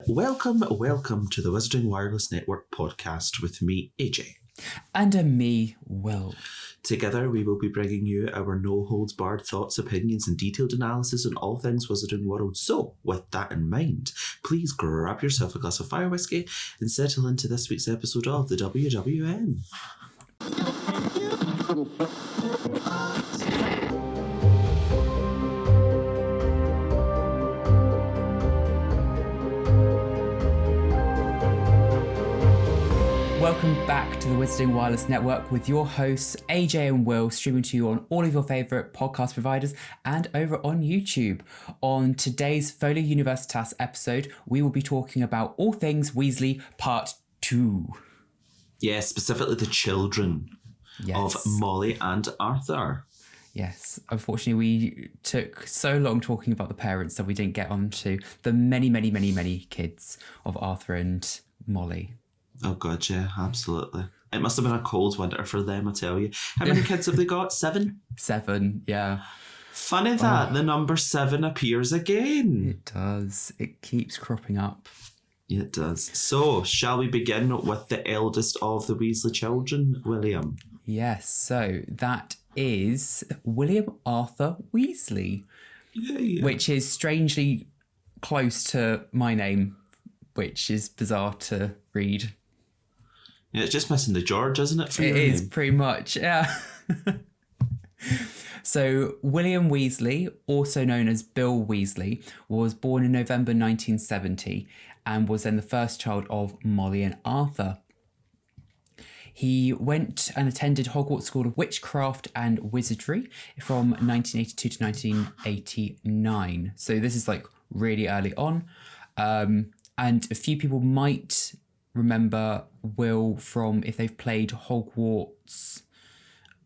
Welcome to the Wizarding Wireless Network podcast with me, AJ. And me, Will. Together, we will be bringing you our no-holds-barred thoughts, opinions, and detailed analysis on all things Wizarding World. So, with that in mind, please grab yourself a glass of fire whiskey and settle into this week's episode of the WWN. Welcome back to the Wizarding Wireless Network with your hosts, AJ and Will, streaming to you on all of your favourite podcast providers and over on YouTube. On today's Folio Universitas episode, we will be talking about all things Weasley Part 2. Yeah, specifically the children of Molly and Arthur. Yes, unfortunately we took so long talking about the parents that we didn't get on to the many kids of Arthur and Molly. Oh god, yeah, absolutely. It must have been a cold winter for them, I tell you. How many kids have they got? 7? 7, yeah. Funny that the number 7 appears again. It does. It keeps cropping up. Yeah, it does. So, shall we begin with the eldest of the Weasley children, William? Yes, so that is William Arthur Weasley, which is strangely close to my name, which is bizarre to read. Yeah, it's just missing the George, isn't it? It is, pretty much, yeah. So, William Weasley, also known as Bill Weasley, was born in November 1970 and was then the first child of Molly and Arthur. He went and attended Hogwarts School of Witchcraft and Wizardry from 1982 to 1989. So this is like really early on. And a few people might remember Will from if they've played Hogwarts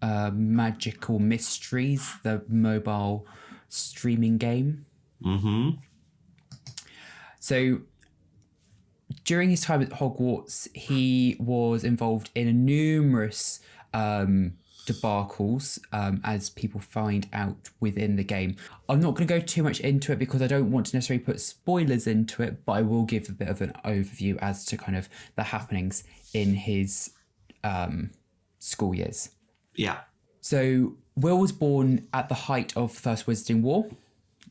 Magical Mysteries, the mobile streaming game. Mm-hmm. So during his time at Hogwarts, he was involved in numerous debacles, as people find out within the game. I'm not going to go too much into it because I don't want to necessarily put spoilers into it, but I will give a bit of an overview as to kind of the happenings in his school years. Yeah. So Will was born at the height of the First Wizarding War.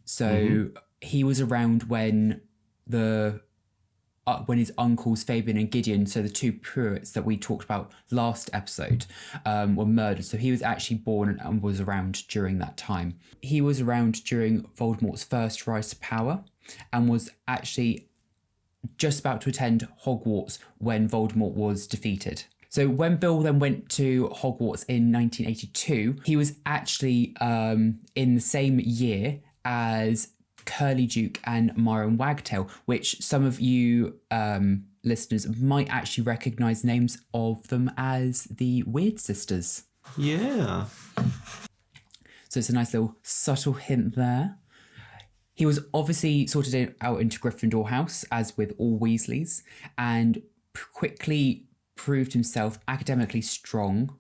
So he was around when his uncles Fabian and Gideon, so the two Pruitts that we talked about last episode, were murdered. So he was actually born and was around during that time. He was around during Voldemort's first rise to power and was actually just about to attend Hogwarts when Voldemort was defeated. So when Bill then went to Hogwarts in 1982, he was actually in the same year as Curly Duke and Myron Wagtail, which some of you listeners might actually recognise names of them as the Weird Sisters. Yeah. So it's a nice little subtle hint there. He was obviously sorted out into Gryffindor House, as with all Weasleys, and quickly proved himself academically strong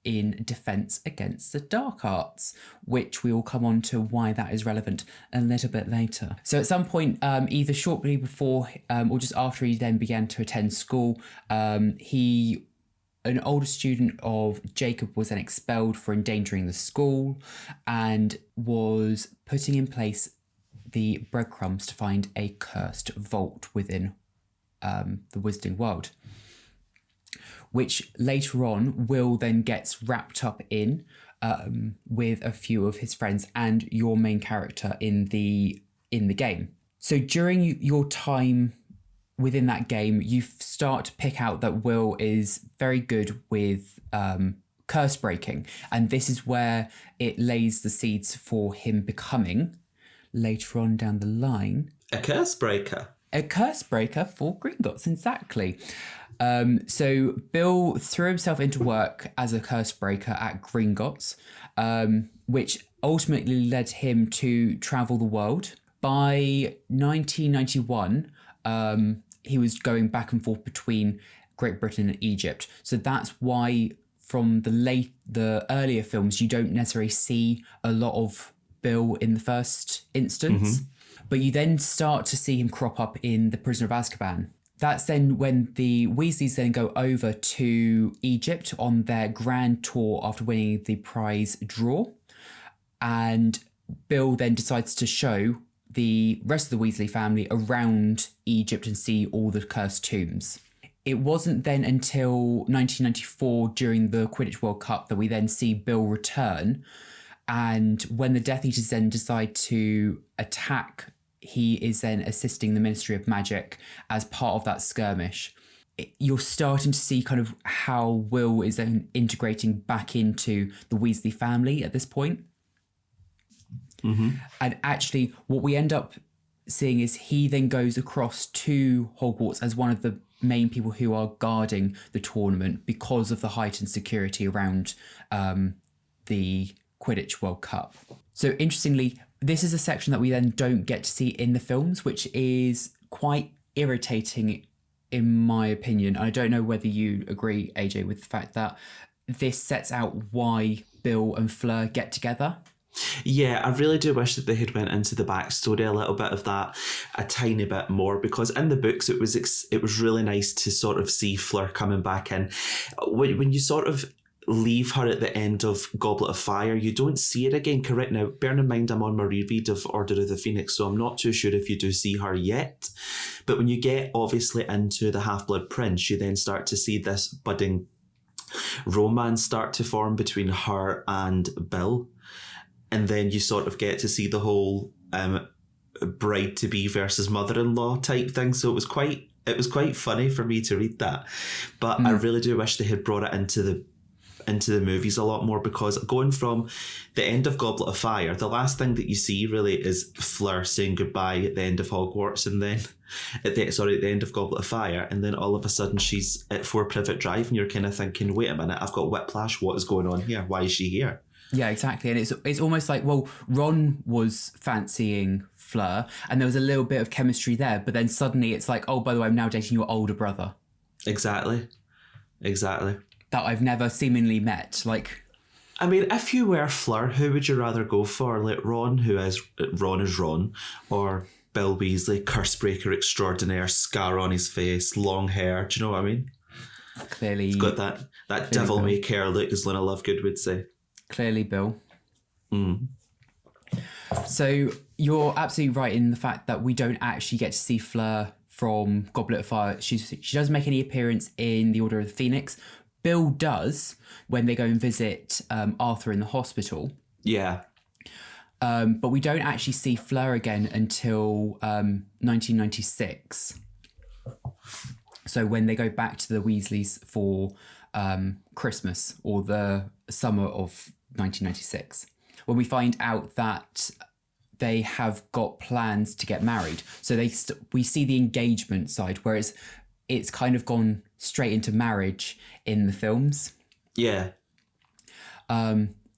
in defence against the dark arts, which we will come on to why that is relevant a little bit later. So at some point, either shortly before or just after he then began to attend school, an older student of Jacob was then expelled for endangering the school and was putting in place the breadcrumbs to find a cursed vault within the Wizarding World, which later on Will then gets wrapped up in with a few of his friends and your main character in the game. So during your time within that game, you start to pick out that Will is very good with curse breaking, and this is where it lays the seeds for him becoming, later on down the line, a curse breaker. A curse breaker for Gringotts, exactly. So Bill threw himself into work as a curse breaker at Gringotts, which ultimately led him to travel the world. By 1991, he was going back and forth between Great Britain and Egypt. So that's why from the earlier films, you don't necessarily see a lot of Bill in the first instance. But you then start to see him crop up in The Prisoner of Azkaban. That's then when the Weasleys then go over to Egypt on their grand tour after winning the prize draw. And Bill then decides to show the rest of the Weasley family around Egypt and see all the cursed tombs. It wasn't then until 1994 during the Quidditch World Cup that we then see Bill return. And when the Death Eaters then decide to attack, he is then assisting the Ministry of Magic as part of that skirmish. You're starting to see kind of how Will is then integrating back into the Weasley family at this point. Mm-hmm. And actually, what we end up seeing is he then goes across to Hogwarts as one of the main people who are guarding the tournament because of the heightened security around the Quidditch World Cup. So interestingly, this is a section that we then don't get to see in the films, which is quite irritating in my opinion. I don't know whether you agree, AJ, with the fact that this sets out why Bill and Fleur get together. Yeah, I really do wish that they had went into the backstory a little bit of that, a tiny bit more, because in the books it was really nice to sort of see Fleur coming back in. When you sort of leave her at the end of Goblet of Fire, you don't see it again. Correct. Now, bearing in mind I'm on my reread of Order of the Phoenix, so I'm not too sure if you do see her yet. But when you get obviously into the Half-Blood Prince, you then start to see this budding romance start to form between her and Bill. And then you sort of get to see the whole bride-to-be versus mother-in-law type thing. So it was quite funny for me to read that. But I really do wish they had brought it into the movies a lot more, because going from the end of Goblet of Fire, the last thing that you see really is Fleur saying goodbye at the end of Hogwarts, and then at the end of Goblet of Fire, and then all of a sudden she's at 4 Privet Drive, and you're kind of thinking, wait a minute, I've got whiplash, what is going on here? Why is she here? Yeah, exactly. And it's almost like, well, Ron was fancying Fleur and there was a little bit of chemistry there, but then suddenly it's like, oh, by the way, I'm now dating your older brother. Exactly. That I've never seemingly met. Like, I mean, if you were Fleur, who would you rather go for? Like Ron, is Ron, or Bill Weasley, cursebreaker extraordinaire, scar on his face, long hair, do you know what I mean? Clearly. He's got that devil may care look, as Luna Lovegood would say. Clearly, Bill. So you're absolutely right in the fact that we don't actually get to see Fleur from Goblet of Fire. She doesn't make any appearance in the Order of the Phoenix. Bill does when they go and visit Arthur in the hospital. Yeah. But we don't actually see Fleur again until 1996. So when they go back to the Weasleys for Christmas or the summer of 1996, when we find out that they have got plans to get married. So we see the engagement side, whereas it's kind of gone straight into marriage in the films. Yeah.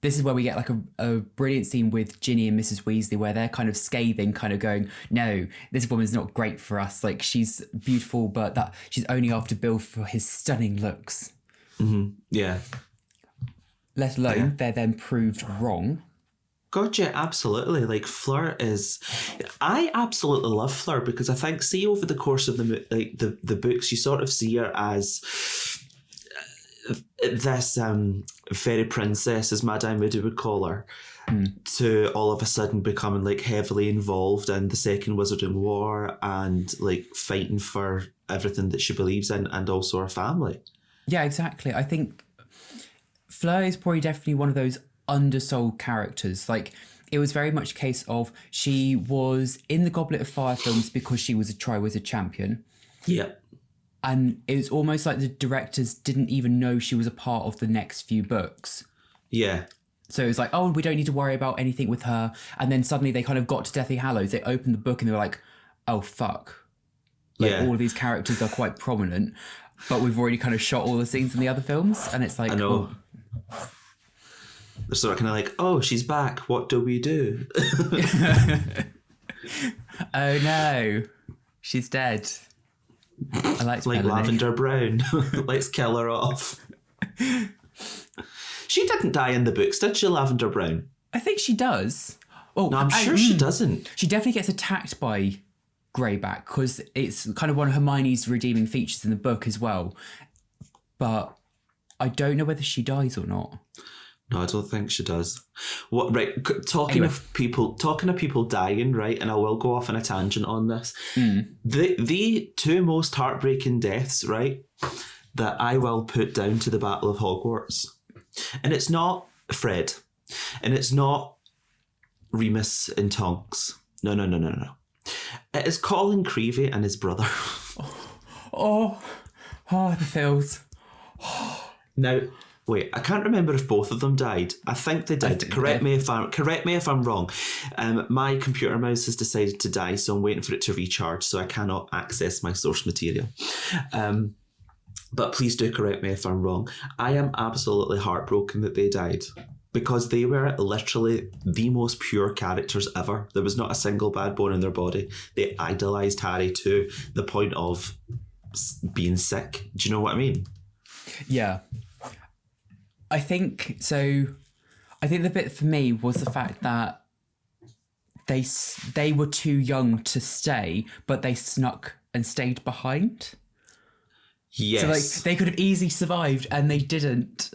This is where we get like a brilliant scene with Ginny and Mrs. Weasley where they're kind of scathing, kind of going, no, this woman's not great for us. Like, she's beautiful, but that she's only after Bill for his stunning looks. Mm-hmm. Yeah. Let alone they're then proved wrong. Gotcha, absolutely. Like, Fleur is... I absolutely love Fleur because I think, see, over the course of the books, you sort of see her as this fairy princess, as Madame Moody would call her, to all of a sudden becoming, like, heavily involved in the Second Wizarding War and, like, fighting for everything that she believes in and also her family. Yeah, exactly. I think Fleur is probably definitely one of those undersold characters. Like, it was very much a case of she was in the Goblet of Fire films because she was a Triwizard champion. Yeah. And it was almost like the directors didn't even know she was a part of the next few books. Yeah. So it was like, oh, we don't need to worry about anything with her. And then suddenly they kind of got to Deathly Hallows. They opened the book and they were like, oh, fuck. Like, all of these characters are quite prominent, but we've already kind of shot all the scenes in the other films. And it's like, I know. Oh. They're sort of kind of like, oh, she's back. What do we do? Oh, no. She's dead. I liked like Melanie. Lavender Brown. Let's kill her off. She didn't die in the books, did she, Lavender Brown? I think she does. Oh, No, I'm sure she doesn't. She definitely gets attacked by Greyback because it's kind of one of Hermione's redeeming features in the book as well. But I don't know whether she dies or not. No, I don't think she does. What? Right, talking of people dying, right? And I will go off on a tangent on this. The two most heartbreaking deaths, right, that I will put down to the Battle of Hogwarts, and it's not Fred, and it's not Remus and Tonks. No. It is Colin Creevey and his brother. Oh, the feels. Now, wait, I can't remember if both of them died. I think they did. Correct me if I'm wrong. My computer mouse has decided to die, so I'm waiting for it to recharge, so I cannot access my source material. But please do correct me if I'm wrong. I am absolutely heartbroken that they died, because they were literally the most pure characters ever. There was not a single bad bone in their body. They idolised Harry to the point of being sick. Do you know what I mean? Yeah. I think the bit for me was the fact that they were too young to stay, but they snuck and stayed behind. Yes. So they could have easily survived and they didn't.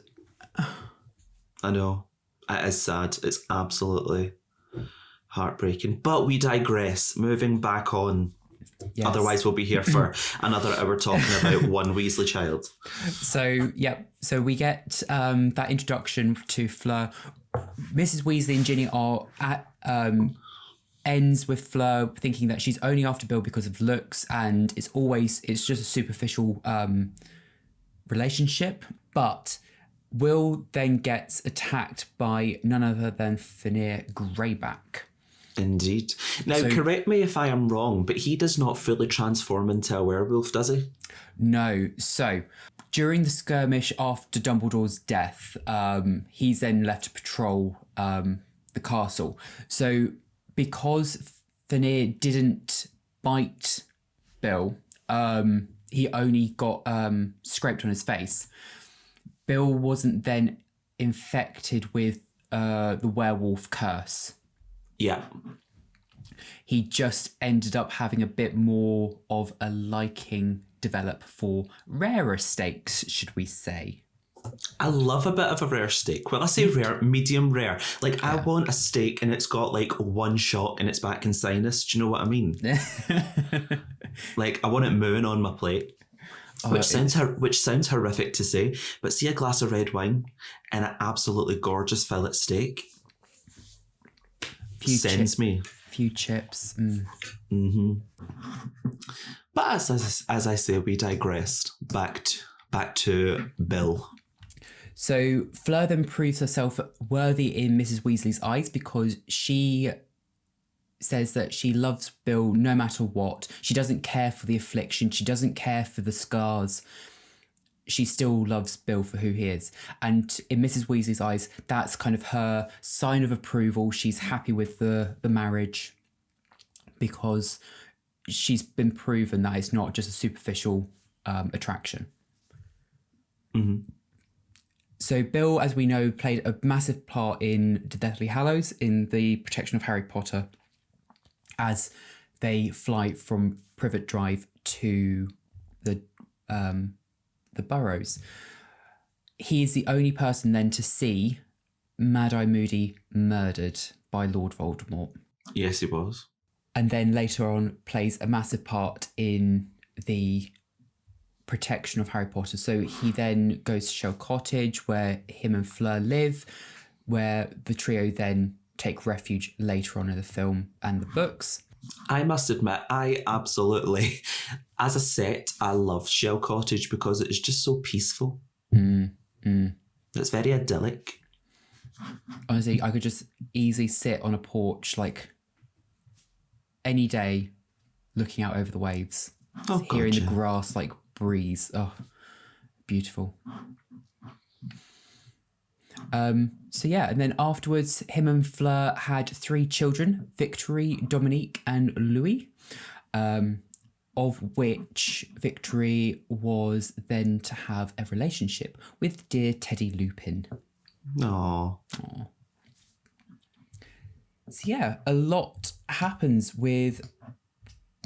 I know. It is sad. It's absolutely heartbreaking. But we digress. Moving back on. Yes. Otherwise we'll be here for another hour talking about one Weasley child. So we get that introduction to Fleur. Mrs. Weasley and Ginny are at ends with Fleur thinking that she's only after Bill because of looks, and it's just a superficial relationship. But Will then gets attacked by none other than Fenrir Greyback. Indeed. Now, correct me if I am wrong, but he does not fully transform into a werewolf, does he? No. So, during the skirmish after Dumbledore's death, he's then left to patrol the castle. So, because Fenrir didn't bite Bill, he only got scraped on his face. Bill wasn't then infected with the werewolf curse. Yeah. He just ended up having a bit more of a liking develop for rarer steaks, should we say. I love a bit of a rare steak. Well, I say rare, medium rare. Like, yeah. I want a steak and it's got like one shot in its back and sinus. Do you know what I mean? Like, I want it mooing on my plate. Which sounds horrific to say, but see a glass of red wine and an absolutely gorgeous fillet steak. Few chips. Mm-hmm. But as I say, we digressed. Back to Bill. So Fleur then proves herself worthy in Mrs. Weasley's eyes because she says that she loves Bill no matter what. She doesn't care for the affliction. She doesn't care for the scars. She still loves Bill for who he is. And in Mrs. Weasley's eyes, that's kind of her sign of approval. She's happy with the marriage because she's been proven that it's not just a superficial attraction. Mm-hmm. So Bill, as we know, played a massive part in the Deathly Hallows in the protection of Harry Potter as they fly from Privet Drive to the Burrows. He is the only person then to see Mad-Eye Moody murdered by Lord Voldemort. Yes, he was. And then later on plays a massive part in the protection of Harry Potter. So he then goes to Shell Cottage where him and Fleur live, where the trio then take refuge later on in the film and the books. I must admit, I absolutely, as a set, I love Shell Cottage because it is just so peaceful. It's very idyllic. Honestly, I could just easily sit on a porch like any day looking out over the waves, hearing the grass like breeze. Oh, beautiful. So yeah, and then afterwards, him and Fleur had 3 children, Victory, Dominique, and Louis, of which Victory was then to have a relationship with dear Teddy Lupin. Aww. So yeah, a lot happens with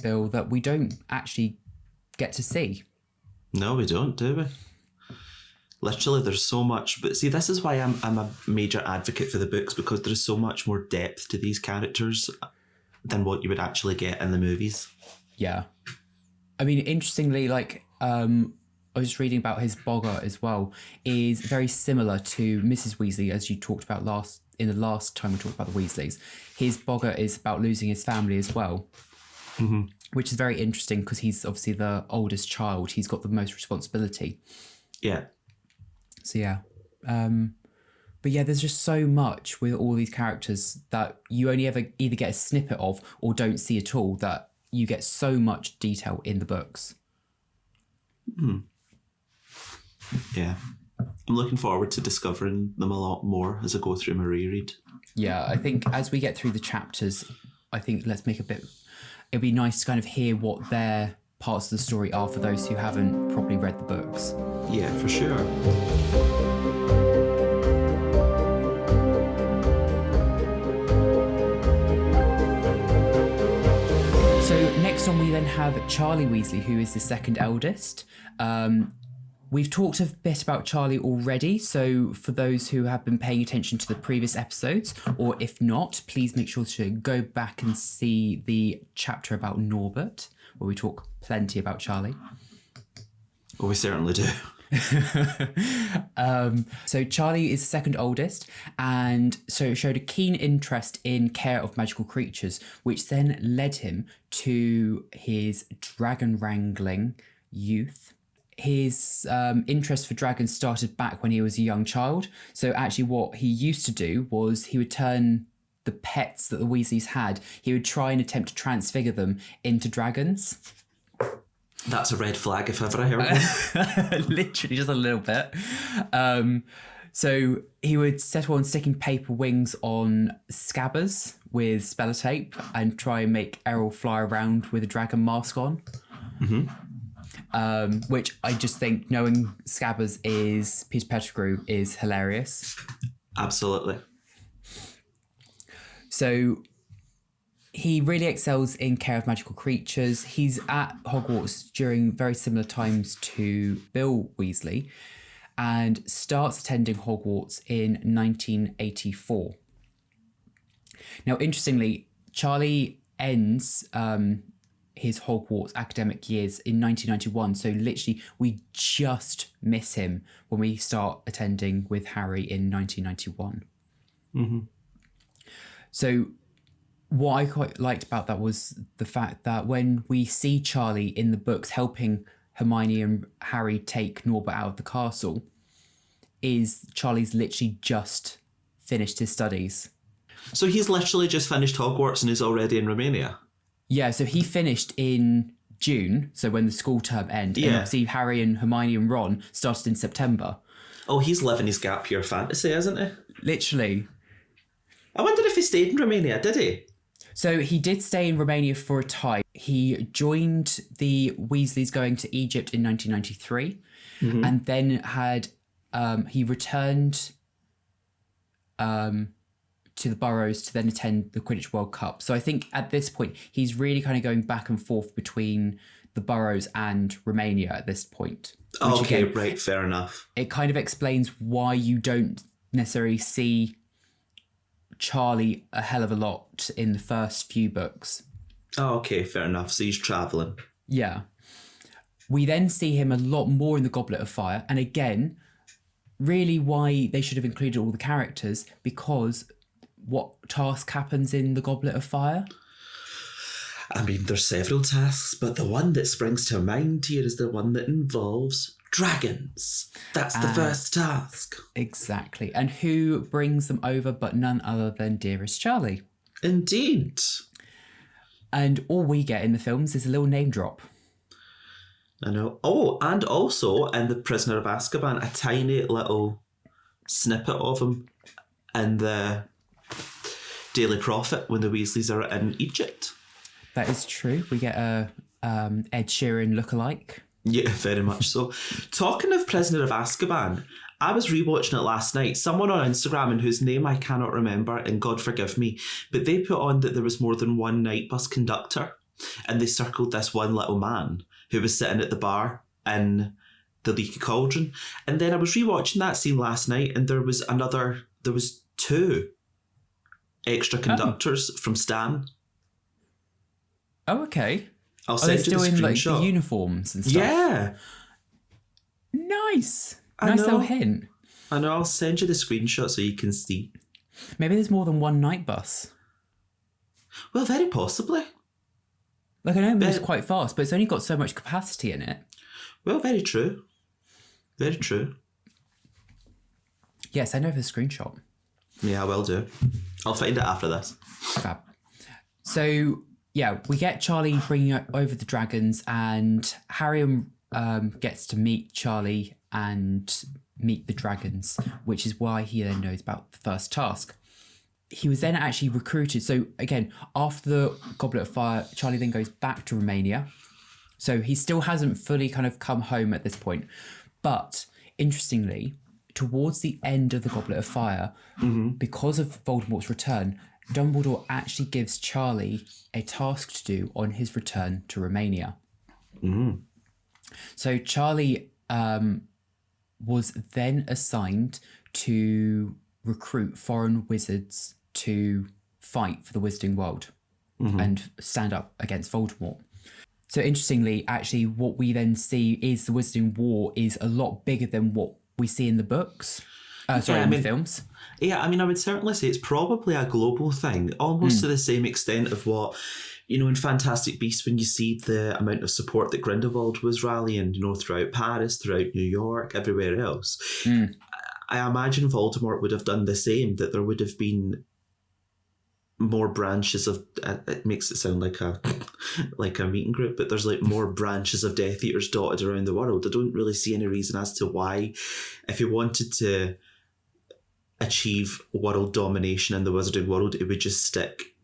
Bill that we don't actually get to see. No, we don't, do we? Literally, there's so much. But see, this is why I'm a major advocate for the books, because there's so much more depth to these characters than what you would actually get in the movies. Yeah. I mean, interestingly, like, I was just reading about his boggart as well, is very similar to Mrs. Weasley, as you talked about in the last time we talked about the Weasleys. His boggart is about losing his family as well, which is very interesting because he's obviously the oldest child. He's got the most responsibility. Yeah. So yeah. But yeah, there's just so much with all these characters that you only ever either get a snippet of or don't see at all, that you get so much detail in the books. Yeah. I'm looking forward to discovering them a lot more as I go through my reread. Yeah, I think as we get through the chapters, I think it'd be nice to kind of hear what their parts of the story are for those who haven't properly read the books. Yeah, for sure. So next on we then have Charlie Weasley, who is the second eldest. We've talked a bit about Charlie already, so for those who have been paying attention to the previous episodes, or if not, please make sure to go back and see the chapter about Norbert, where we talk plenty about Charlie. Well, we certainly do. So Charlie is the second oldest, and so showed a keen interest in care of magical creatures, which then led him to his dragon wrangling youth. His interest for dragons started back when he was a young child. So actually what he used to do was he would turn the pets that the Weasleys had, he would try and attempt to transfigure them into dragons. That's a red flag if ever I heard one. Literally just a little bit. So he would settle on sticking paper wings on scabbers with spellotape and try and make Errol fly around with a dragon mask on. Which I just think, knowing Scabbers is Peter Pettigrew, is hilarious. Absolutely. So he really excels in care of magical creatures. He's at Hogwarts during very similar times to Bill Weasley and starts attending Hogwarts in 1984. Now, interestingly, Charlie ends his Hogwarts academic years in 1991. So literally we just miss him when we start attending with Harry in 1991. So what I quite liked about that was the fact that when we see Charlie in the books helping Hermione and Harry take Norbert out of the castle, is Charlie's literally just finished his studies. So he's literally just finished Hogwarts and is already in Romania? Yeah, so he finished in June, so when the school term ended. Yeah. And obviously Harry and Hermione and Ron started in September. Oh, he's living his gap year fantasy, isn't he? Literally. I wondered if he stayed in Romania, did he? So he did stay in Romania for a time. He joined the Weasleys going to Egypt in 1993, and then he returned to the Burrows to then attend the Quidditch World Cup. So I think at this point, he's really kind of going back and forth between the Burrows and Romania at this point. Okay, again, right, fair enough. It kind of explains why you don't necessarily see Charlie a hell of a lot in the first few books. Oh, okay, fair enough. So he's travelling. Yeah. We then see him a lot more in the Goblet of Fire. And again, really why they should have included all the characters, because what task happens in the Goblet of Fire? I mean, there's several tasks, but the one that springs to mind here is the one that involves dragons. That's the first task. Exactly. And who brings them over but none other than dearest Charlie? Indeed. And all we get in the films is a little name drop. I know. Oh, and also in The Prisoner of Azkaban, a tiny little snippet of him in the Daily Prophet when the Weasleys are in Egypt. That is true. We get a Ed Sheeran lookalike. Yeah, very much so. Talking of Prisoner of Azkaban, I was rewatching it last night. Someone on Instagram, and whose name I cannot remember, and God forgive me, but they put on that there was more than one night bus conductor, and they circled this one little man who was sitting at the bar in the Leaky Cauldron. And then I was rewatching that scene last night, and there was two extra conductors from Stan. Oh, okay. I'll Are they send you still the in like screenshot. the uniforms and stuff? Yeah. Nice. I Nice know. little hint. I know, I'll send you the screenshot so you can see. Maybe there's more than one night bus. Well, very possibly. Like, I know it moves quite fast, but it's only got so much capacity in it. Well, very true. Very true. Yes, I know the screenshot. Yeah, I will do. I'll find it after this. Fab. So, yeah, we get Charlie bringing over the dragons, and Harry gets to meet Charlie and meet the dragons, which is why he then knows about the first task. He was then actually recruited. So again, after the Goblet of Fire, Charlie then goes back to Romania. So he still hasn't fully kind of come home at this point. But interestingly, towards the end of the Goblet of Fire, because of Voldemort's return, Dumbledore actually gives Charlie a task to do on his return to Romania. So Charlie was then assigned to recruit foreign wizards to fight for the Wizarding World and stand up against Voldemort. So interestingly, actually, what we then see is the Wizarding War is a lot bigger than what we see in the books. In the films. Yeah, I mean, I would certainly say it's probably a global thing, almost to the same extent of what, in Fantastic Beasts, when you see the amount of support that Grindelwald was rallying, throughout Paris, throughout New York, everywhere else. I imagine Voldemort would have done the same, that there would have been more branches of, it makes it sound like a meeting group, but there's like more branches of Death Eaters dotted around the world. I don't really see any reason as to why, if he wanted to achieve world domination in the Wizarding World, it would just stick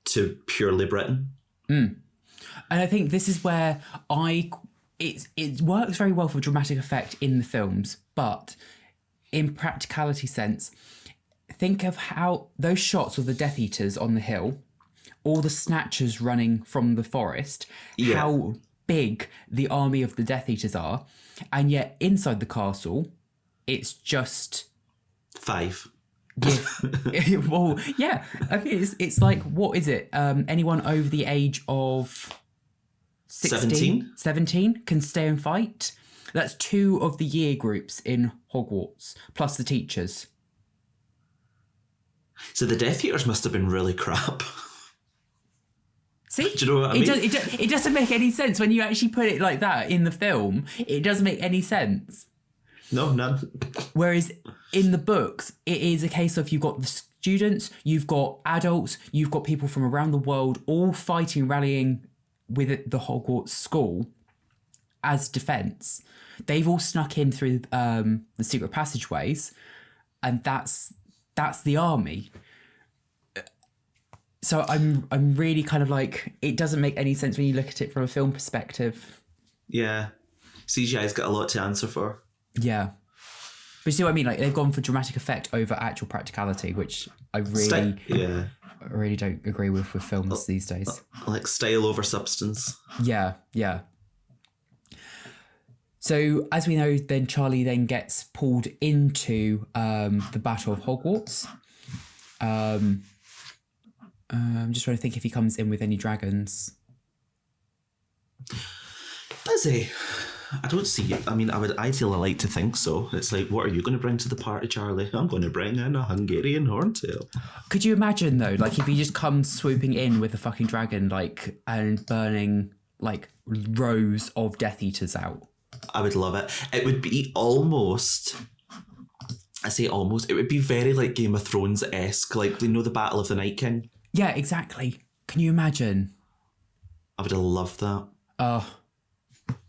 to purely Britain. And I think this is where it works very well for dramatic effect in the films, but in practicality sense, think of how those shots of the Death Eaters on the hill, all the snatchers running from the forest, how big the army of the Death Eaters are, and yet inside the castle, it's just 5. Yeah. Well, yeah. I think it's like, what is it? Anyone over the age of 16? 17 can stay and fight. That's 2 of the year groups in Hogwarts, plus the teachers. So the Death Eaters must have been really crap. See? Do you know what I mean? It doesn't make any sense when you actually put it like that in the film. It doesn't make any sense. No, none. Whereas in the books, it is a case of you've got the students, you've got adults, you've got people from around the world all fighting, rallying with the Hogwarts school as defence. They've all snuck in through the secret passageways, and that's the army. So I'm really kind of like, it doesn't make any sense when you look at it from a film perspective. Yeah. CGI's got a lot to answer for. Yeah. But you see what I mean? Like, they've gone for dramatic effect over actual practicality, which I really don't agree with films these days. Like style over substance. Yeah, yeah. So, as we know, then Charlie then gets pulled into the Battle of Hogwarts. I'm just trying to think if he comes in with any dragons. Does he? I don't see it. I mean, I would ideally like to think so. It's like, what are you going to bring to the party, Charlie? I'm going to bring in a Hungarian horntail. Could you imagine, though, like, if he just comes swooping in with a fucking dragon, like, and burning, like, rows of Death Eaters out? I would love it. It would be almost... I say almost. It would be very, like, Game of Thrones-esque. Like, the Battle of the Night King? Yeah, exactly. Can you imagine? I would have loved that.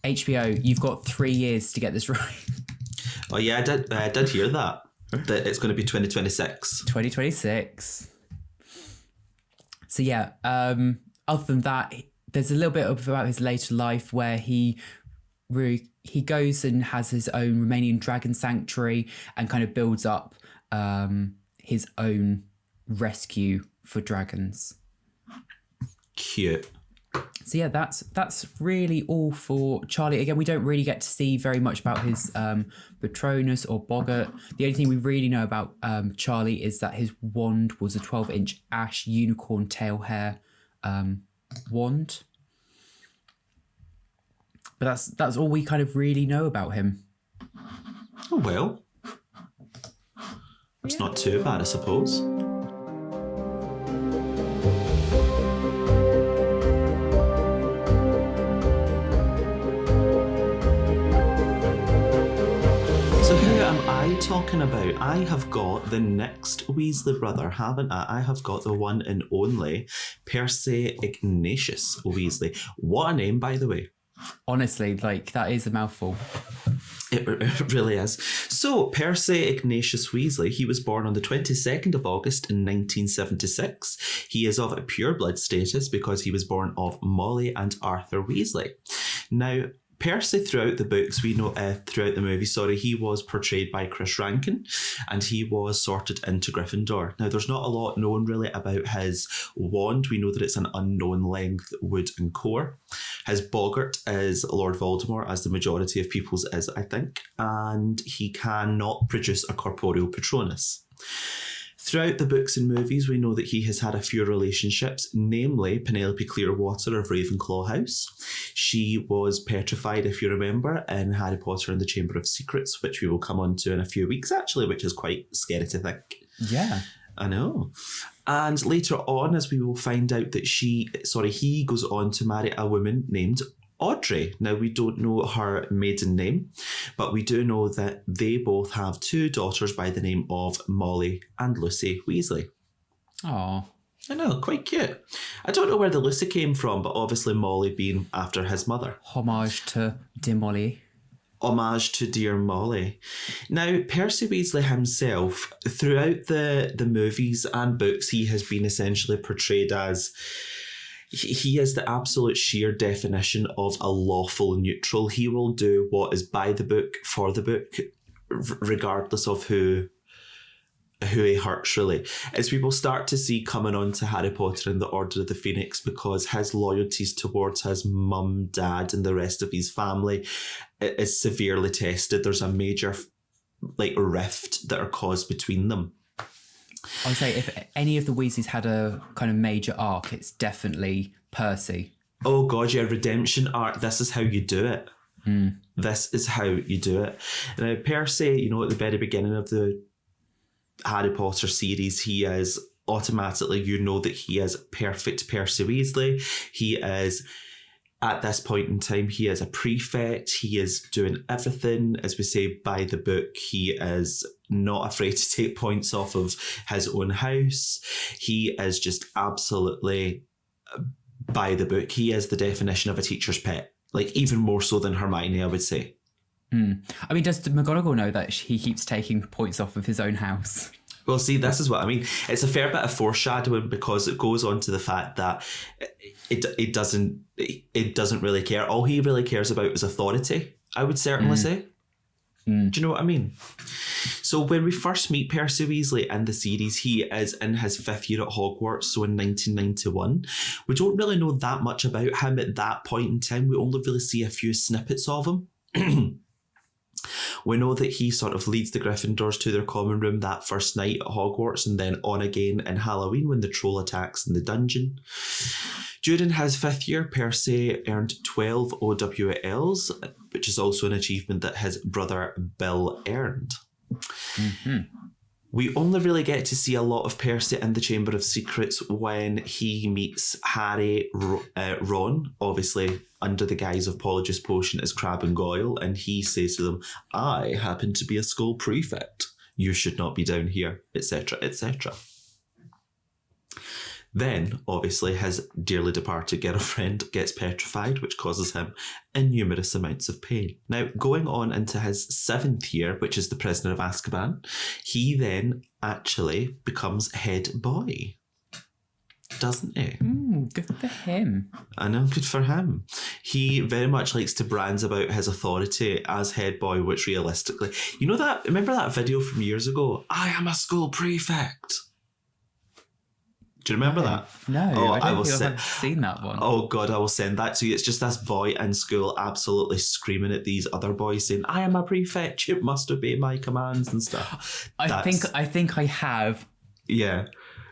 HBO, you've got 3 years to get this right. Oh yeah, I did hear that it's going to be 2026. 2026. So yeah, other than that, there's a little bit about his later life where he he goes and has his own Romanian dragon sanctuary and kind of builds up his own rescue for dragons. Cute. So yeah, that's really all for Charlie. Again, we don't really get to see very much about his Patronus or Boggart. The only thing we really know about Charlie is that his wand was a 12-inch ash unicorn tail hair wand. But that's all we kind of really know about him. Oh well. It's not too bad, I suppose. Talking about, I have got the next Weasley brother, haven't I? I have got the one and only Percy Ignatius Weasley. What a name, by the way. Honestly, that is a mouthful. It really is. So, Percy Ignatius Weasley, he was born on the 22nd of August in 1976. He is of a pure blood status because he was born of Molly and Arthur Weasley. Now, Percy, throughout the books, we know, throughout the movie, he was portrayed by Chris Rankin, and he was sorted into Gryffindor. Now, there's not a lot known really about his wand. We know that it's an unknown length, wood and core. His Boggart is Lord Voldemort, as the majority of people's is, I think, and he cannot produce a corporeal Patronus. Throughout the books and movies, we know that he has had a few relationships, namely Penelope Clearwater of Ravenclaw House. She was petrified, if you remember, in Harry Potter and the Chamber of Secrets, which we will come on to in a few weeks, actually, which is quite scary to think. Yeah. I know. And later on, as we will find out that he goes on to marry a woman named Audrey. Now, we don't know her maiden name, but we do know that they both have two daughters by the name of Molly and Lucy Weasley. Oh, I know, quite cute. I don't know where the Lucy came from, but obviously Molly being after his mother. Homage to dear Molly. Homage to dear Molly. Now, Percy Weasley himself, throughout the movies and books, he has been essentially portrayed as... He is the absolute sheer definition of a lawful neutral. He will do what is by the book, for the book, regardless of who he hurts, really. As we will start to see coming on to Harry Potter and the Order of the Phoenix, because his loyalties towards his mum, dad, and the rest of his family is severely tested. There's a major rift that are caused between them. I would say if any of the Weasleys had a kind of major arc, it's definitely Percy. Oh God, yeah, redemption arc. This is how you do it. Mm. This is how you do it. Now, Percy, at the very beginning of the Harry Potter series, he is automatically, that he is perfect Percy Weasley. He is... At this point in time, he is a prefect. He is doing everything, as we say, by the book. He is not afraid to take points off of his own house. He is just absolutely by the book. He is the definition of a teacher's pet, even more so than Hermione, I would say. Mm. I mean, does McGonagall know that he keeps taking points off of his own house? Well, see, this is what I mean. It's a fair bit of foreshadowing because it goes on to the fact that it doesn't really care. All he really cares about is authority, I would certainly say. Mm. Do you know what I mean? So when we first meet Percy Weasley in the series, he is in his 5th year at Hogwarts, so in 1991. We don't really know that much about him at that point in time. We only really see a few snippets of him. We know that he sort of leads the Gryffindors to their common room that first night at Hogwarts and then on again in Halloween when the troll attacks in the dungeon. During his 5th year, Percy earned 12 OWLs, which is also an achievement that his brother Bill earned. Mm-hmm. We only really get to see a lot of Percy in the Chamber of Secrets when he meets Harry, Ron, obviously under the guise of Polyjuice Potion as Crabbe and Goyle, and he says to them, I happen to be a school prefect. You should not be down here, etc., etc. Then, obviously, his dearly departed girlfriend gets petrified, which causes him innumerous amounts of pain. Now, going on into his 7th year, which is the Prisoner of Azkaban, he then actually becomes head boy. doesn't he? Good for him. I know, good for him. He very much likes to brand about his authority as head boy, which realistically, remember that video from years ago? I am a school prefect. Do you remember that? No, I don't think I've seen that one. Oh God, I will send that to you. It's just this boy in school absolutely screaming at these other boys saying, I am a prefect, you must obey my commands and stuff. I think I have. Yeah.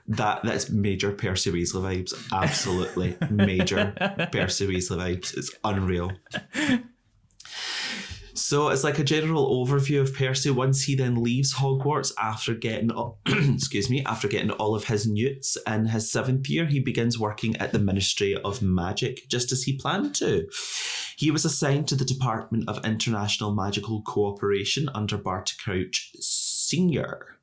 That's major Percy Weasley vibes. Absolutely major Percy Weasley vibes. It's unreal. So it's like a general overview of Percy once he then leaves Hogwarts after getting after getting all of his newts. In his 7th year, he begins working at the Ministry of Magic, just as he planned to. He was assigned to the Department of International Magical Cooperation under Barty Crouch Sr.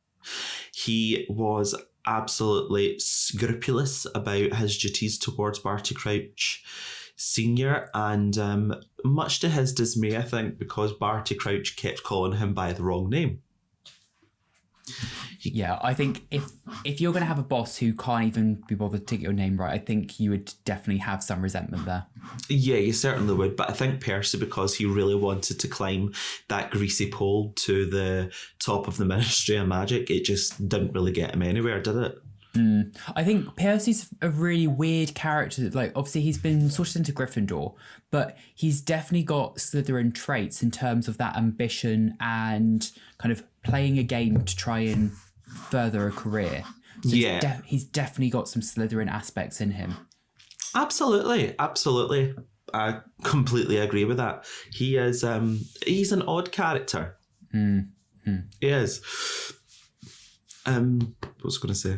He was absolutely scrupulous about his duties towards Barty Crouch Senior, and much to his dismay, I think, because Barty Crouch kept calling him by the wrong name. Yeah, I think if you're going to have a boss who can't even be bothered to get your name right, I think you would definitely have some resentment there. Yeah, you certainly would. But I think Percy, because he really wanted to climb that greasy pole to the top of the Ministry of Magic, it just didn't really get him anywhere, did it? I think Percy's a really weird character. Like, obviously, he's been sorted into Gryffindor, but he's definitely got Slytherin traits in terms of that ambition and kind of playing a game to try and further a career. So yeah. He's definitely got some Slytherin aspects in him. Absolutely. I completely agree with that. He is, he's an odd character. He is. What was I going to say?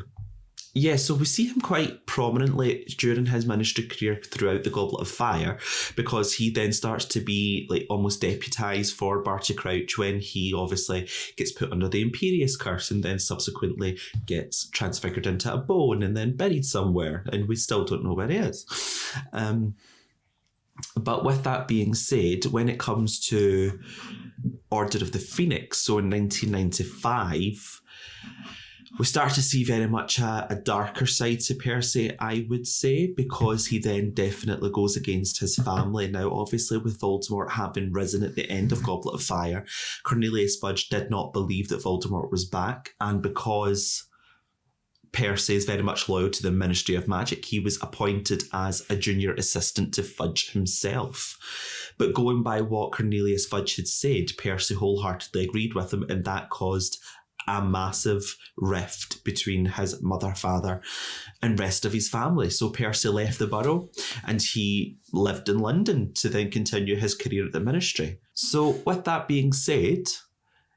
Yeah, so we see him quite prominently during his ministry career throughout the Goblet of Fire, because he then starts to be like almost deputised for Barty Crouch when he obviously gets put under the Imperious Curse and then subsequently gets transfigured into a bone and then buried somewhere, and we still don't know where he is. But with that being said, when it comes to Order of the Phoenix, so in 1995... we start to see very much a darker side to Percy, I would say, because he then definitely goes against his family. Now, obviously, with Voldemort having risen at the end of Goblet of Fire, Cornelius Fudge did not believe that Voldemort was back, and because Percy is very much loyal to the Ministry of Magic, he was appointed as a junior assistant to Fudge himself. But going by what Cornelius Fudge had said, Percy wholeheartedly agreed with him, and that caused a massive rift between his mother, father, and rest of his family. So Percy left the Burrow and he lived in London to then continue his career at the Ministry. So with that being said,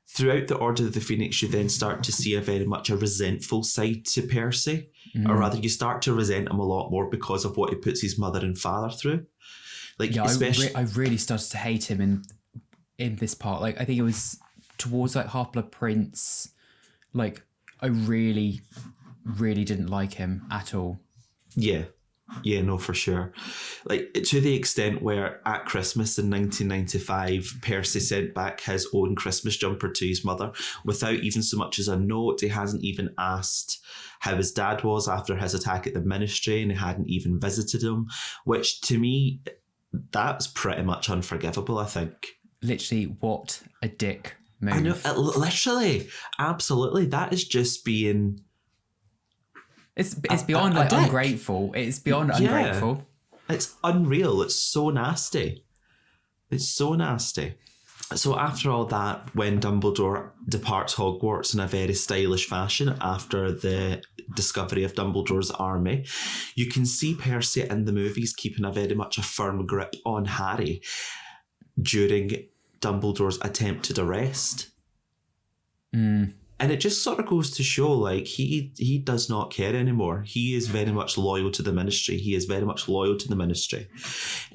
throughout the Order of the Phoenix, you then start to see a very much a resentful side to Percy, or rather you start to resent him a lot more because of what he puts his mother and father through. Like, yeah, especially, I really started to hate him in this part. Like, I think it was towards like Half-Blood Prince. Like, I really, really didn't like him at all. Yeah, no, for sure. Like, to the extent where at Christmas in 1995, Percy sent back his own Christmas jumper to his mother without even so much as a note. He hasn't even asked how his dad was after his attack at the Ministry, and he hadn't even visited him, which to me, that's pretty much unforgivable, I think. Literally, what a dick move. I know, literally, absolutely. That is just being... It's beyond like ungrateful. It's beyond ungrateful. It's unreal. It's so nasty. It's so nasty. So after all that, when Dumbledore departs Hogwarts in a very stylish fashion after the discovery of Dumbledore's army, you can see Percy in the movies keeping a very much a firm grip on Harry during Dumbledore's attempted arrest. And it just sort of goes to show, like, he does not care anymore. He is very much loyal to the Ministry. He is very much loyal to the Ministry.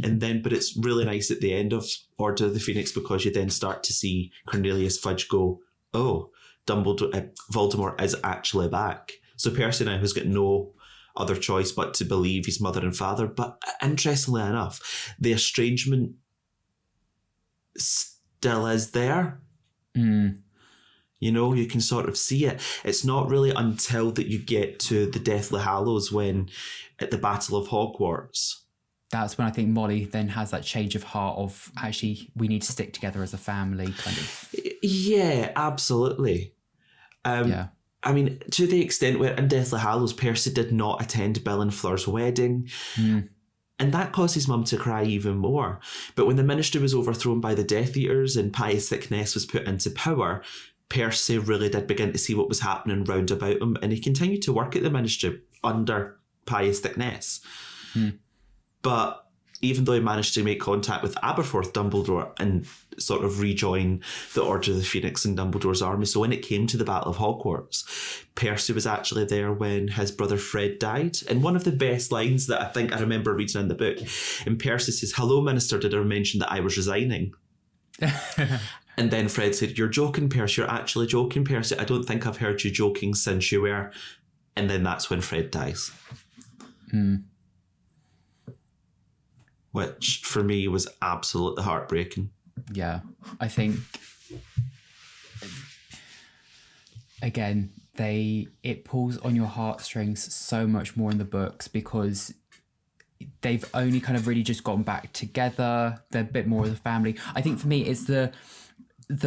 And then, but it's really nice at the end of Order of the Phoenix, because you then start to see Cornelius Fudge go, oh, Voldemort is actually back. So Percy now has got no other choice but to believe his mother and father. But interestingly enough, the estrangement still is there. You know, you can sort of see it. It's not really until that you get to the Deathly Hallows when at the Battle of Hogwarts. That's when I think Molly then has that change of heart of actually we need to stick together as a family kind of. Yeah, absolutely. Yeah. I mean, to the extent where in Deathly Hallows, Percy did not attend Bill and Fleur's wedding. And that caused his mum to cry even more. But when the ministry was overthrown by the Death Eaters and Pius Thicknesse was put into power, Percy really did begin to see what was happening round about him, and he continued to work at the ministry under Pius Thicknesse. But even though he managed to make contact with Aberforth Dumbledore and sort of rejoin the Order of the Phoenix and Dumbledore's army, so when it came to the Battle of Hogwarts, Percy was actually there when his brother Fred died. And one of the best lines that I think I remember reading in the book, and Percy says, "Hello, Minister, did I mention that I was resigning?" And then Fred said, "You're joking, Percy. You're actually joking, Percy. I don't think I've heard you joking since you were." And then that's when Fred dies. Which, for me, was absolutely heartbreaking. Yeah. I think, again, it pulls on your heartstrings so much more in the books because they've only kind of really just gotten back together. They're a bit more of a family. I think for me, it's the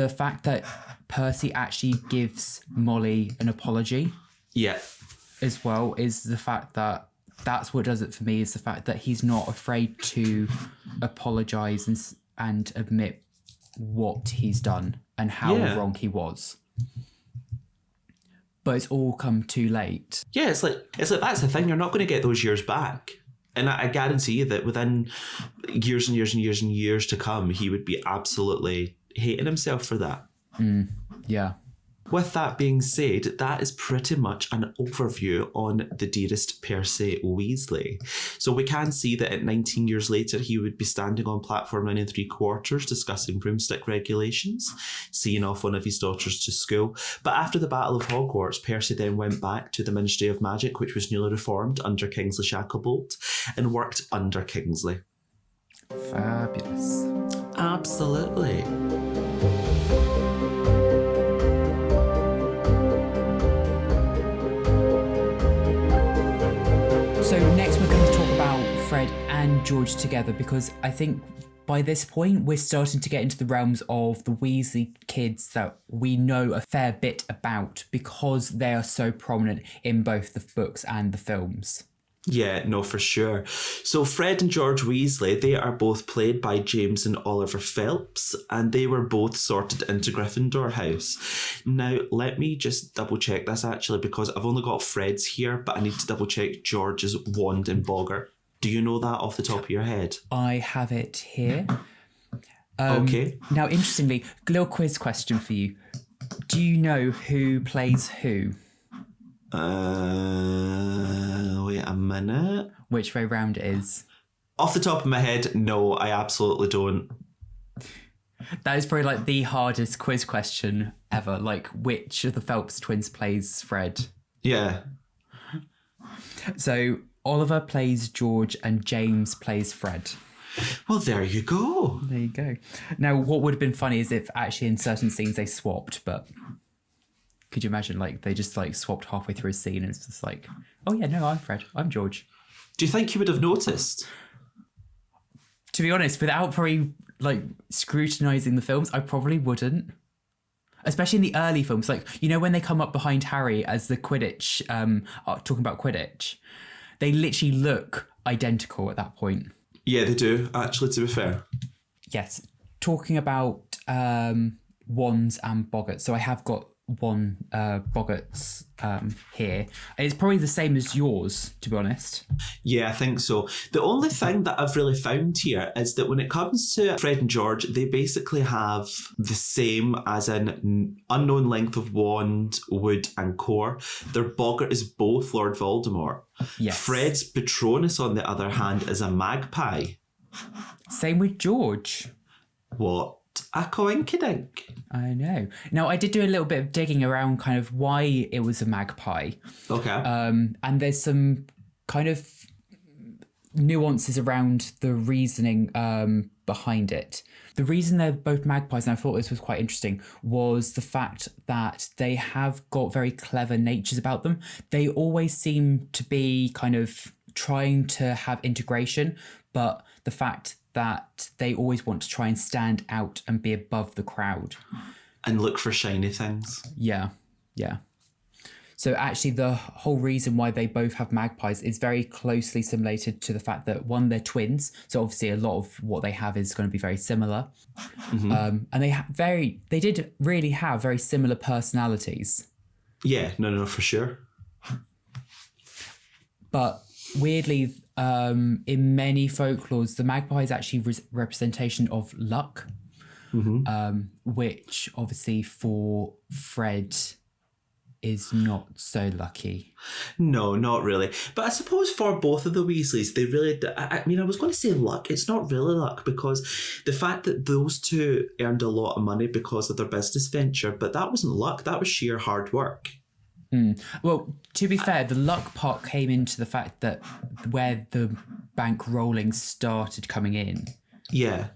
fact that Percy actually gives Molly an apology. Yeah. As well, is the fact that that's what does it for me, is the fact that he's not afraid to apologise and admit what he's done and how wrong he was. But it's all come too late. Yeah, it's like that's the thing. You're not going to get those years back. And I guarantee you that within years and years and years and years to come, he would be absolutely hating himself for that. Yeah. With that being said, that is pretty much an overview on the dearest Percy Weasley. So we can see that at 19 years later, he would be standing on platform 9 3/4 discussing broomstick regulations, seeing off one of his daughters to school. But after the Battle of Hogwarts, Percy then went back to the Ministry of Magic, which was newly reformed under Kingsley Shacklebolt, and worked under Kingsley. Fabulous. Absolutely. So next we're going to talk about Fred and George together, because I think by this point we're starting to get into the realms of the Weasley kids that we know a fair bit about because they are so prominent in both the books and the films. Yeah, no, for sure. So Fred and George Weasley, they are both played by James and Oliver Phelps, and they were both sorted into Gryffindor House. Now, let me just double check this actually, because I've only got Fred's here, but I need to double check George's wand and boggart. Do you know that off the top of your head? I have it here. Okay. Now, interestingly, little quiz question for you. Do you know who plays who? Wait a minute. Which way round it is? Off the top of my head, no, I absolutely don't. That is probably like the hardest quiz question ever. Like, which of the Phelps twins plays Fred? Yeah. So Oliver plays George and James plays Fred. Well, there you go. There you go. Now, what would have been funny is if actually in certain scenes they swapped, but could you imagine, like, they just, like, swapped halfway through a scene and it's just like, oh, yeah, no, I'm Fred. I'm George. Do you think you would have noticed? To be honest, without probably, like, scrutinising the films, I probably wouldn't. Especially in the early films. Like, you know when they come up behind Harry as the Quidditch, talking about Quidditch, they literally look identical at that point. Yeah, they do, actually, to be fair. Yes. Talking about wands and boggarts. So I have got one boggarts here. It's probably the same as yours, to be honest. Yeah, I think so. The only thing that I've really found here is that when it comes to Fred and George, they basically have the same, as in unknown length of wand, wood and core. Their boggart is both Lord Voldemort. Yes. Fred's Patronus, on the other hand, is a magpie. Same with George. What a coinkydink. I know. Now, I did do a little bit of digging around kind of why it was a magpie. Okay. And there's some kind of nuances around the reasoning behind it. The reason they're both magpies, and I thought this was quite interesting, was the fact that they have got very clever natures about them. They always seem to be kind of trying to have integration, but the fact that they always want to try and stand out and be above the crowd. And look for shiny things. Yeah. So actually the whole reason why they both have magpies is very closely simulated to the fact that, one, they're twins. So obviously a lot of what they have is going to be very similar. And they did really have very similar personalities. Yeah, no, for sure. But weirdly, in many folklores, the magpie is actually representation of luck, which obviously for Fred is not so lucky. No, not really. But I suppose for both of the Weasleys, they really... I mean, I was going to say luck. It's not really luck, because the fact that those two earned a lot of money because of their business venture, but that wasn't luck. That was sheer hard work. Well, to be fair, the luck part came into the fact that where the bank rolling started coming in. Yeah.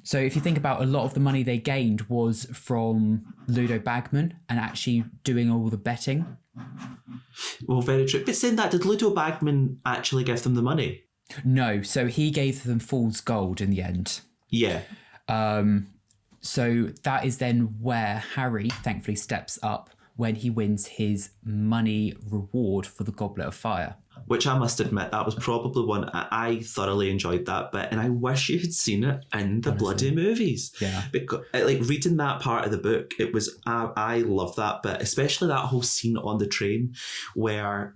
So if you think about, a lot of the money they gained was from Ludo Bagman and actually doing all the betting. Well, very true. But saying that, did Ludo Bagman actually give them the money? No, so he gave them fool's gold in the end. Yeah. So that is then where Harry thankfully steps up when he wins his money reward for the Goblet of Fire. Which I must admit, that was probably one I thoroughly enjoyed that bit, and I wish you had seen it in the bloody movies. Yeah. Because like reading that part of the book, it was I love that bit, especially that whole scene on the train where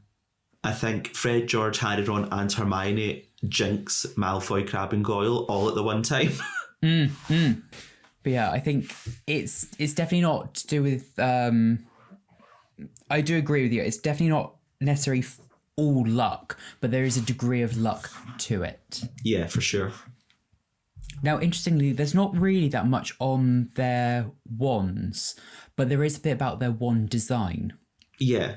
I think Fred, George, Harry, Ron, and Hermione jinx Malfoy, Crabbe, and Goyle all at the one time. But yeah, I think it's definitely not to do with. I do agree with you. It's definitely not necessarily all luck, but there is a degree of luck to it. Yeah, for sure. Now, interestingly, there's not really that much on their wands, but there is a bit about their wand design. Yeah.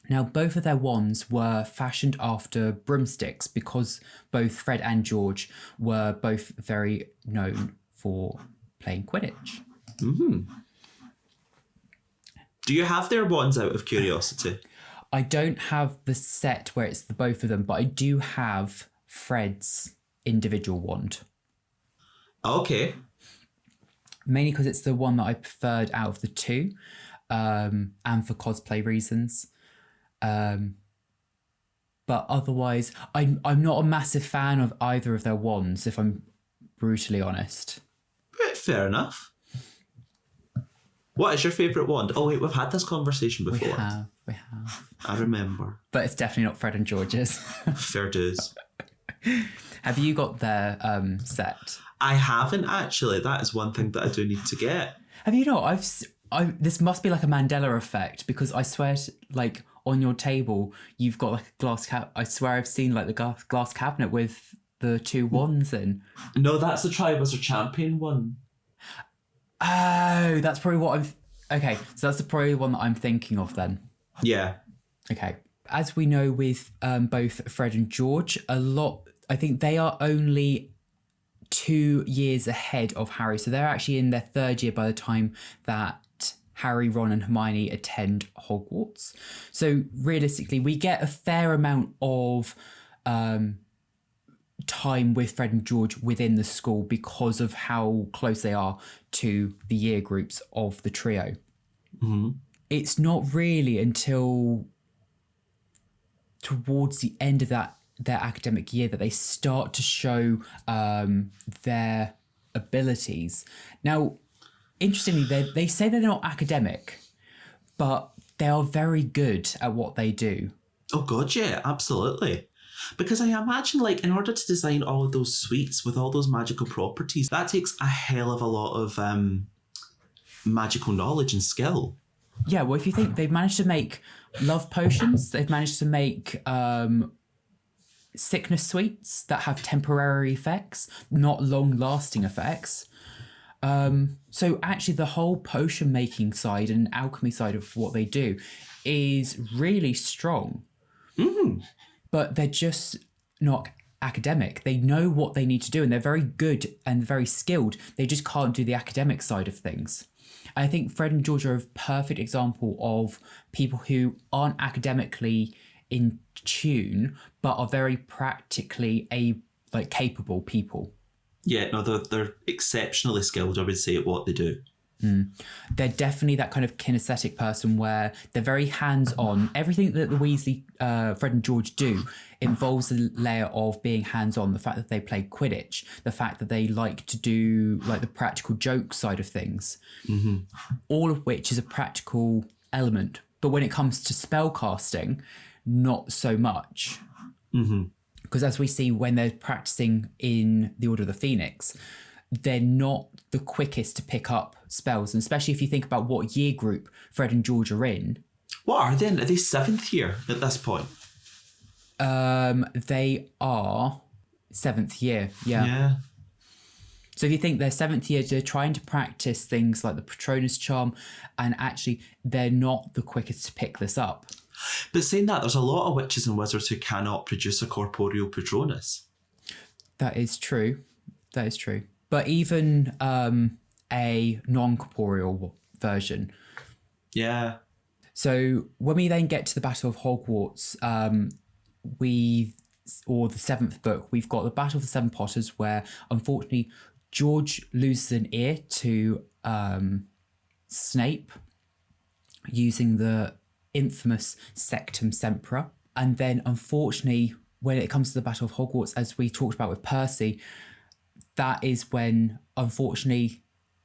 Now, both of their wands were fashioned after broomsticks because both Fred and George were both very known for playing Quidditch. Do you have their wands out of curiosity? I don't have the set where it's the both of them, but I do have Fred's individual wand. Okay. Mainly because it's the one that I preferred out of the two, and for cosplay reasons. But otherwise, I'm not a massive fan of either of their wands, if I'm brutally honest. Fair enough. What is your favourite wand? Oh wait, we've had this conversation before. We have. I remember. But it's definitely not Fred and George's. Fair dues. Have you got their set? I haven't actually. That is one thing that I do need to get. Have you not? This must be like a Mandela effect, because I swear, like on your table, you've got like a glass cap. I swear I've seen like the glass cabinet with the two wands in. No, that's the Triwizard Champion one. Oh, that's probably what I'm... Okay, so that's probably one that I'm thinking of then. Yeah. Okay. As we know with both Fred and George, I think they are only 2 years ahead of Harry. So they're actually in their third year by the time that Harry, Ron and Hermione attend Hogwarts. So realistically, we get a fair amount of time with Fred and George within the school because of how close they are to the year groups of the trio. It's not really until towards the end of their academic year that they start to show their abilities. Now, interestingly, they say they're not academic, but they are very good at what they do. Oh god, yeah, absolutely. Because I imagine, like, in order to design all of those suites with all those magical properties, that takes a hell of a lot of magical knowledge and skill. Yeah, well, if you think they've managed to make love potions, they've managed to make sickness suites that have temporary effects, not long-lasting effects. So actually the whole potion making side and alchemy side of what they do is really strong. But they're just not academic. They know what they need to do and they're very good and very skilled. They just can't do the academic side of things. I think Fred and George are a perfect example of people who aren't academically in tune, but are very practically capable people. Yeah, no, they're exceptionally skilled, I would say, at what they do. They're definitely that kind of kinesthetic person where they're very hands-on. Everything that the Weasley, Fred and George do involves a layer of being hands-on. The fact that they play Quidditch, the fact that they like to do like the practical joke side of things, all of which is a practical element. But when it comes to spell casting, not so much. Because as we see when they're practicing in the Order of the Phoenix, they're not the quickest to pick up spells. And especially if you think about what year group Fred and George are in. What are they in? Are they 7th year at this point? They are 7th year, yeah. So if you think they're 7th year, they're trying to practice things like the Patronus charm, and actually they're not the quickest to pick this up. But saying that, there's a lot of witches and wizards who cannot produce a corporeal Patronus. That is true. But even a non-corporeal version. Yeah. So when we then get to the Battle of Hogwarts, or the 7th book, we've got the Battle of the Seven Potters, where unfortunately George loses an ear to Snape using the infamous Sectum Sempra. And then unfortunately, when it comes to the Battle of Hogwarts, as we talked about with Percy, that is when, unfortunately,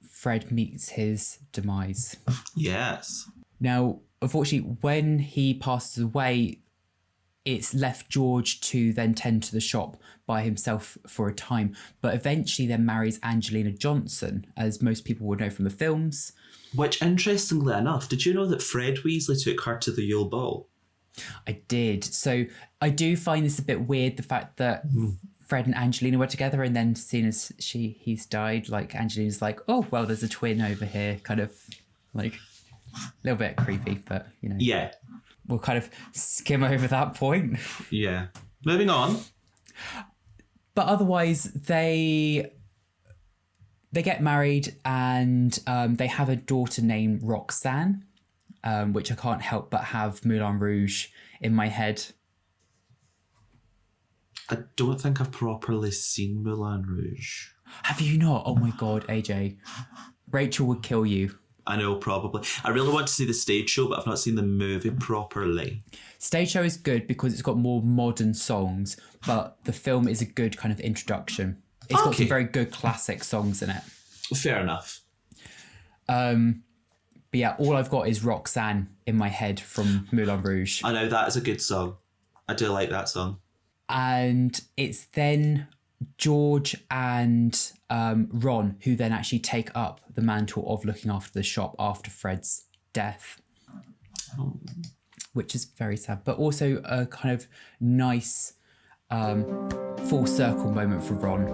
Fred meets his demise. Yes. Now, unfortunately, when he passes away, it's left George to then tend to the shop by himself for a time, but eventually then marries Angelina Johnson, as most people would know from the films. Which, interestingly enough, did you know that Fred Weasley took her to the Yule Ball? I did. So I do find this a bit weird, the fact that Fred and Angelina were together, and then seeing as he's died, like Angelina's like, oh, well, there's a twin over here, kind of like a little bit creepy, but you know. Yeah. We'll kind of skim over that point. Yeah. Moving on. But otherwise, they get married, and they have a daughter named Roxanne, which I can't help but have Moulin Rouge in my head. I don't think I've properly seen Moulin Rouge. Have you not? Oh my God, AJ. Rachel would kill you. I know, probably. I really want to see the stage show, but I've not seen the movie properly. Stage show is good because it's got more modern songs, but the film is a good kind of introduction. It's got some very good classic songs in it. Fair enough. But yeah, all I've got is Roxanne in my head from Moulin Rouge. I know, that is a good song. I do like that song. And it's then George and Ron who then actually take up the mantle of looking after the shop after Fred's death. Which is very sad, but also a kind of nice full circle moment for Ron.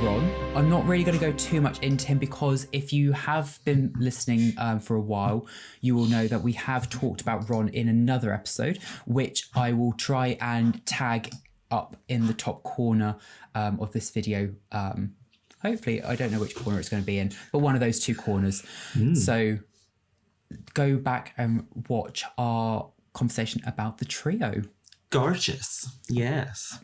Ron, I'm not really going to go too much into him because if you have been listening for a while, you will know that we have talked about Ron in another episode, which I will try and tag up in the top corner of this video. Hopefully, I don't know which corner it's going to be in, but one of those two corners. So go back and watch our conversation about the trio. Gorgeous. Yes.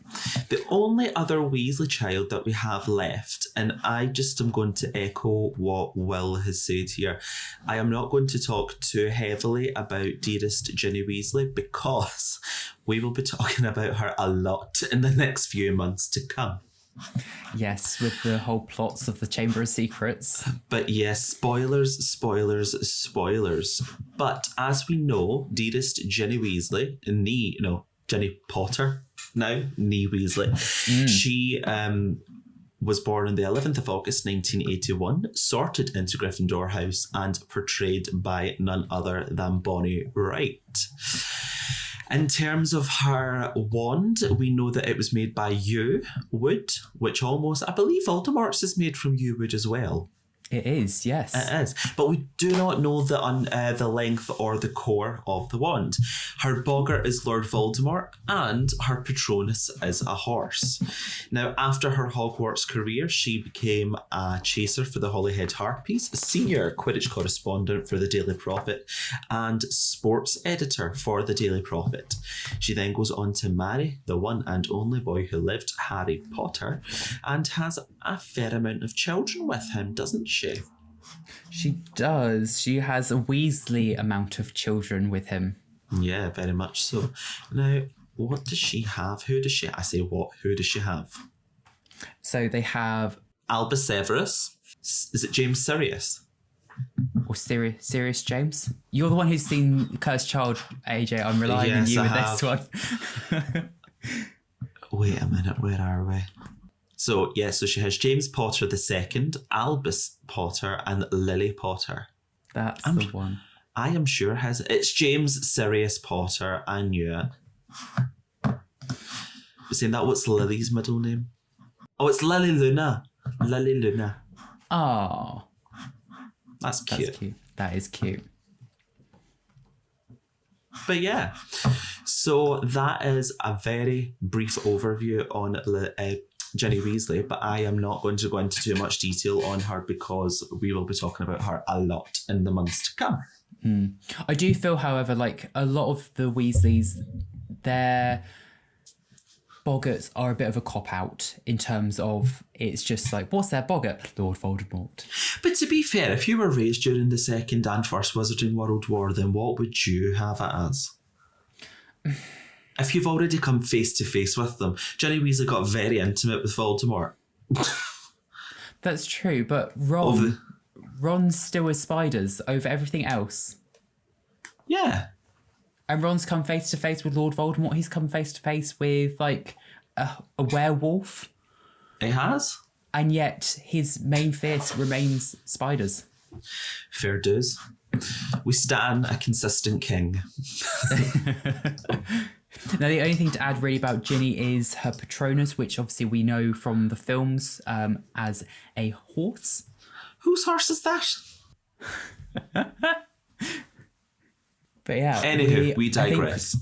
The only other Weasley child that we have left, and I just am going to echo what Will has said here. I am not going to talk too heavily about dearest Ginny Weasley because we will be talking about her a lot in the next few months to come. Yes, with the whole plots of the Chamber of Secrets. But yes, spoilers. But as we know, dearest Ginny Weasley, Ginny Potter now, Nee Weasley. She was born on the 11th of August 1981, sorted into Gryffindor House and portrayed by none other than Bonnie Wright. In terms of her wand, we know that it was made by yew wood, which almost, I believe Voldemort's is made from yew wood as well. It is, yes. It is. But we do not know the length or the core of the wand. Her boggart is Lord Voldemort, and her Patronus is a horse. Now, after her Hogwarts career, she became a chaser for the Holyhead Harpies, a senior Quidditch correspondent for the Daily Prophet, and sports editor for the Daily Prophet. She then goes on to marry the one and only boy who lived, Harry Potter, and has a fair amount of children with him, doesn't she? She does. She has a Weasley amount of children with him. Yeah, very much so. Now, what does she have? Who does she... I say what? Who does she have? So they have... Albus Severus. Is it James Sirius? Or Sirius James? You're the one who's seen Cursed Child, AJ. I'm relying on you with this one. Wait a minute, where are we? So she has James Potter II, Albus Potter, and Lily Potter. That's the one. I am sure it's James Sirius Potter. I knew it. But saying that, what's Lily's middle name? Oh, it's Lily Luna. Lily Luna. Oh. That's cute. That's cute. That is cute. But yeah, so that is a very brief overview on Ginny Weasley, but I am not going to go into too much detail on her because we will be talking about her a lot in the months to come. I do feel, however, like a lot of the Weasleys, their boggarts are a bit of a cop-out in terms of it's just like, what's their boggart? Lord Voldemort. But to be fair, if you were raised during the Second and First Wizarding World War, then what would you have it as? If you've already come face to face with them, Ginny Weasley got very intimate with Voldemort. That's true, but Ron still has spiders over everything else. Yeah. And Ron's come face to face with Lord Voldemort. He's come face to face with like a werewolf. He has. And yet his main fear remains spiders. Fair dues. We stand a consistent king. Now, the only thing to add really about Ginny is her Patronus, which obviously we know from the films as a horse. Whose horse is that? But yeah. Anywho, we digress.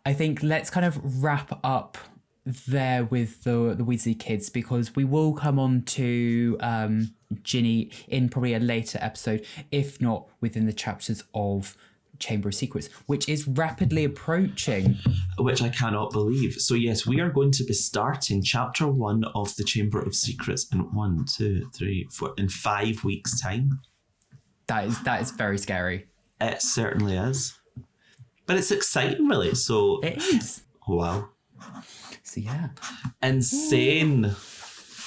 I think let's kind of wrap up there with the Weasley kids, because we will come on to Ginny in probably a later episode, if not within the chapters of Chamber of Secrets, which is rapidly approaching. Which I cannot believe. So yes, we are going to be starting chapter 1 of the Chamber of Secrets in 5 weeks' time. That is very scary. It certainly is. But it's exciting, really. So it is. Wow. So yeah. Insane.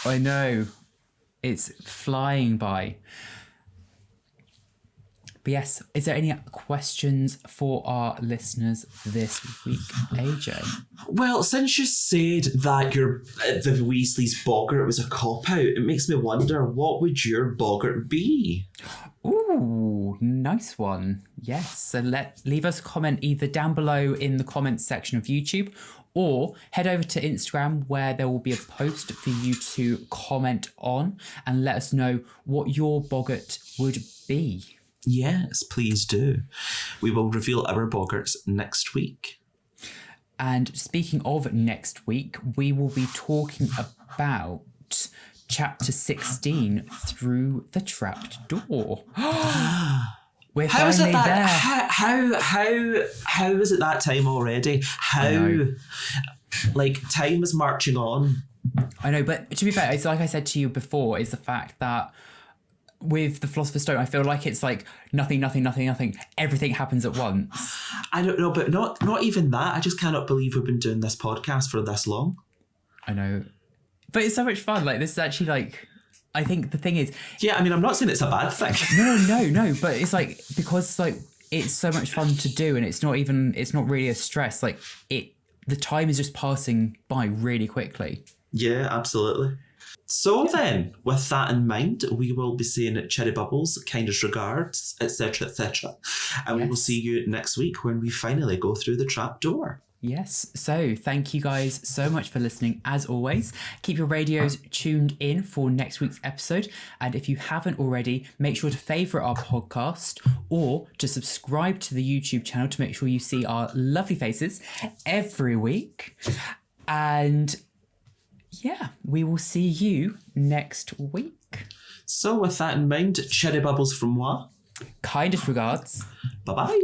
I know. It's flying by. But yes, is there any questions for our listeners this week, AJ? Well, since you said that the Weasley's boggart was a cop-out, it makes me wonder, what would your boggart be? Ooh, nice one. Yes, so leave us a comment either down below in the comments section of YouTube, or head over to Instagram where there will be a post for you to comment on and let us know what your boggart would be. Yes, please do. We will reveal our boggarts next week. And speaking of next week, we will be talking about chapter 16, Through the Trapped Door. We're how is it that there. How is it that time already? How, like, time is marching on. I know, but to be fair, it's like I said to you before, is the fact that with the Philosopher's Stone, I feel like it's like nothing. Everything happens at once. I don't know, but not even that. I just cannot believe we've been doing this podcast for this long. I know. But it's so much fun. Like, this is actually like, I think the thing is... Yeah, I mean, I'm not saying it's a bad thing. No. But it's like, because like, it's so much fun to do and it's not really a stress. Like, the time is just passing by really quickly. Yeah, absolutely. So then, with that in mind, we will be saying cherry bubbles, kindest regards, etc., etc. And we will see you next week when we finally go through the trap door. Yes, so thank you guys so much for listening. As always, keep your radios tuned in for next week's episode. And if you haven't already, make sure to favourite our podcast or to subscribe to the YouTube channel to make sure you see our lovely faces every week. And yeah, we will see you next week. So with that in mind, cherry bubbles from moi. Kindest regards. Bye-bye.